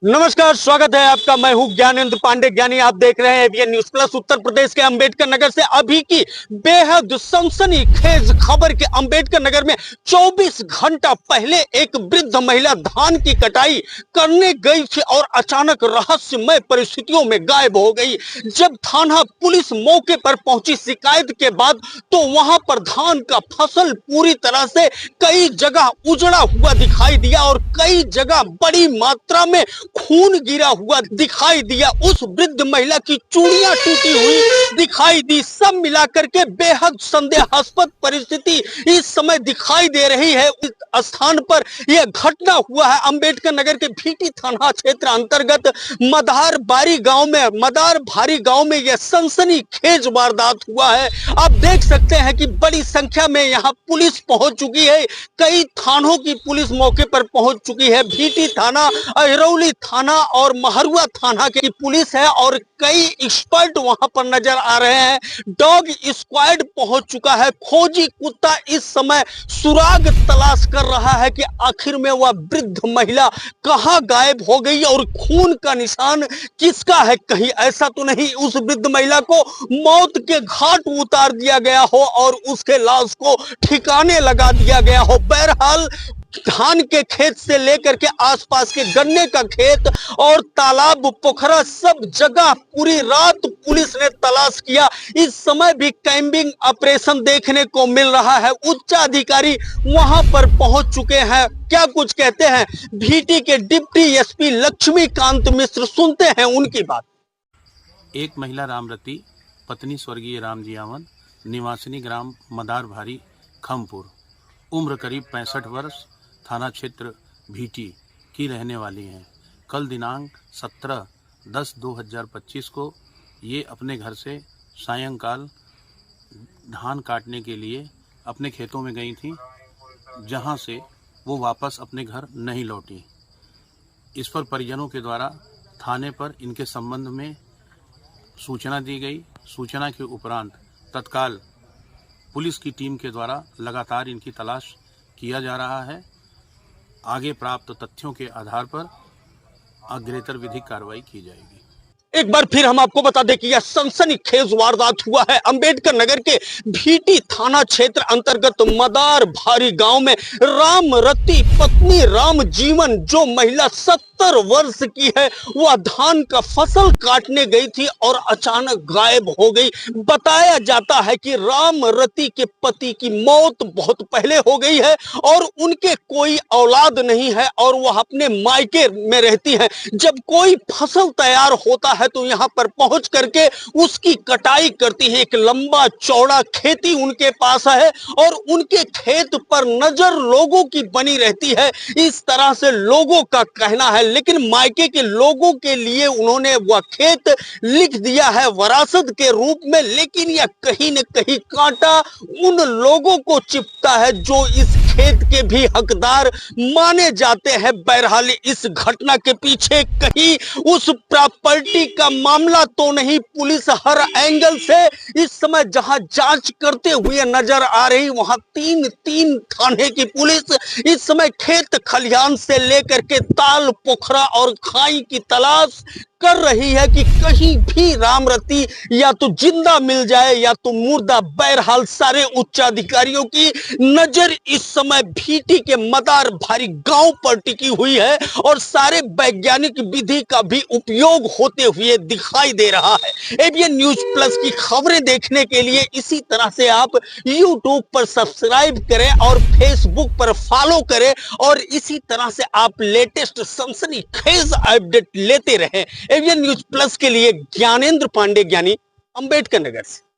नमस्कार, स्वागत है आपका। मैं हूं ज्ञानेंद्र पांडे ज्ञानी। आप देख रहे हैं ABN news plus. Uttar Pradesh के अंबेडकर नगर से अभी की बेहद सनसनीखेज खबर के अंबेडकर नगर में 24 घंटा पहले एक वृद्ध महिला धान की कटाई करने गई थी और अचानक रहस्यमय परिस्थितियों में गायब हो गई। जब थाना पुलिस मौके पर पहुंची शिकायत के बाद, तो वहां पर धान का फसल पूरी तरह से कई जगह उजड़ा हुआ दिखाई दिया और कई जगह बड़ी मात्रा में खून गिरा हुआ दिखाई दिया। उस वृद्ध महिला की चूड़ियां टूटी हुई दिखाई दी। सब मिलाकर के बेहद संदेहास्पद परिस्थिति इस समय दिखाई दे रही है। इस स्थान पर यह घटना हुआ है अंबेडकर नगर के भीटी थाना क्षेत्र अंतर्गत मदार भारी गांव में यह सनसनीखेज वारदात हुआ है। आप देख सकते हैं कि बड़ी संख्या में यहाँ पुलिस पहुंच चुकी है। कई थानों की पुलिस मौके पर पहुंच चुकी है। भीटी थाना, अहिरौली थाना और महरुआ थाना की पुलिस है और कई एक्सपर्ट वहां पर नजर आ रहे हैं। डॉग स्क्वाड पहुंच चुका है। खोजी कुत्ता इस समय सुराग तलाश कर रहा है कि आखिर में वह वृद्ध महिला कहां गायब हो गई और खून का निशान किसका है। कहीं ऐसा तो नहीं उस वृद्ध महिला को मौत के घाट उतार दिया गया हो और उसके लाश को ठिकाने लगा दिया गया हो। बहरहाल धान के खेत से लेकर के आसपास के गन्ने का खेत और तालाब पोखरा सब जगह पूरी रात पुलिस ने तलाश किया। इस समय भी कैंपिंग ऑपरेशन देखने को मिल रहा है। उच्च अधिकारी वहां पर पहुंच चुके हैं। क्या कुछ कहते हैं भीटी के डिप्टी एसपी लक्ष्मीकांत मिश्र, सुनते हैं उनकी बात। एक महिला रामरती, पत्नी स्वर्गीय रामजी आवन, निवासिनी ग्राम मदार भारी खमपुर, उम्र करीब 65 वर्ष, थाना क्षेत्र भीटी की रहने वाली हैं। कल दिनांक 17/10/2025 को ये अपने घर से सायंकाल धान काटने के लिए अपने खेतों में गई थी, जहां से वो वापस अपने घर नहीं लौटी। इस पर परिजनों के द्वारा थाने पर इनके संबंध में सूचना दी गई। सूचना के उपरांत तत्काल पुलिस की टीम के द्वारा लगातार इनकी तलाश किया जा रहा है। आगे प्राप्त तथ्यों के आधार पर अग्रेतर विधिक कार्रवाई की जाएगी। एक बार फिर हम आपको बता दें कि यह सनसनीखेज वारदात हुआ है अंबेडकर नगर के भीटी थाना क्षेत्र अंतर्गत मदार भारी गांव में। रामरती पत्नी राम जीवन, जो महिला 70 वर्ष की है, वह धान का फसल काटने गई थी और अचानक गायब हो गई। बताया जाता है कि रामरती के पति की मौत बहुत पहले हो गई है और उनके कोई औलाद नहीं है और वह अपने मायके में रहती है। जब कोई फसल तैयार होता है तो यहां पर पहुंच करके उसकी कटाई करती है। एक लंबा चौड़ा खेती उनके पास है और उनके खेत पर नजर लोगों की बनी रहती है, इस तरह से लोगों का कहना है। लेकिन मायके के लोगों के लिए उन्होंने वह खेत लिख दिया है विरासत के रूप में, लेकिन यह कहीं न कहीं कांटा उन लोगों को चिपता है जो इस खेत के भी हकदार माने जाते हैं। बहरहाल इस घटना के पीछे कहीं उस प्रॉपर्टी का मामला तो नहीं। पुलिस हर एंगल से इस समय जहां जांच करते हुए नजर आ रही, वहां तीन थाने की पुलिस इस समय खेत खलिहान से लेकर के ताल पोखरा और खाई की तलाश कर रही है कि कहीं भी रामरती या तो जिंदा मिल जाए या तो मुर्दा। बहरहाल सारे उच्च अधिकारियों की नजर इस समय भीटी के मदार भारी गांव पर टिकी हुई है और सारे वैज्ञानिक विधि का भी उपयोग होते हुए दिखाई दे रहा है। एबीएन न्यूज प्लस की खबरें देखने के लिए इसी तरह से आप यूट्यूब पर सब्सक्राइब करें और फेसबुक पर फॉलो करें और इसी तरह से आप लेटेस्ट सनसनीखेज अपडेट लेते रहें। एबीएन न्यूज प्लस के लिए ज्ञानेंद्र पांडे ज्ञानी, अंबेडकर नगर से।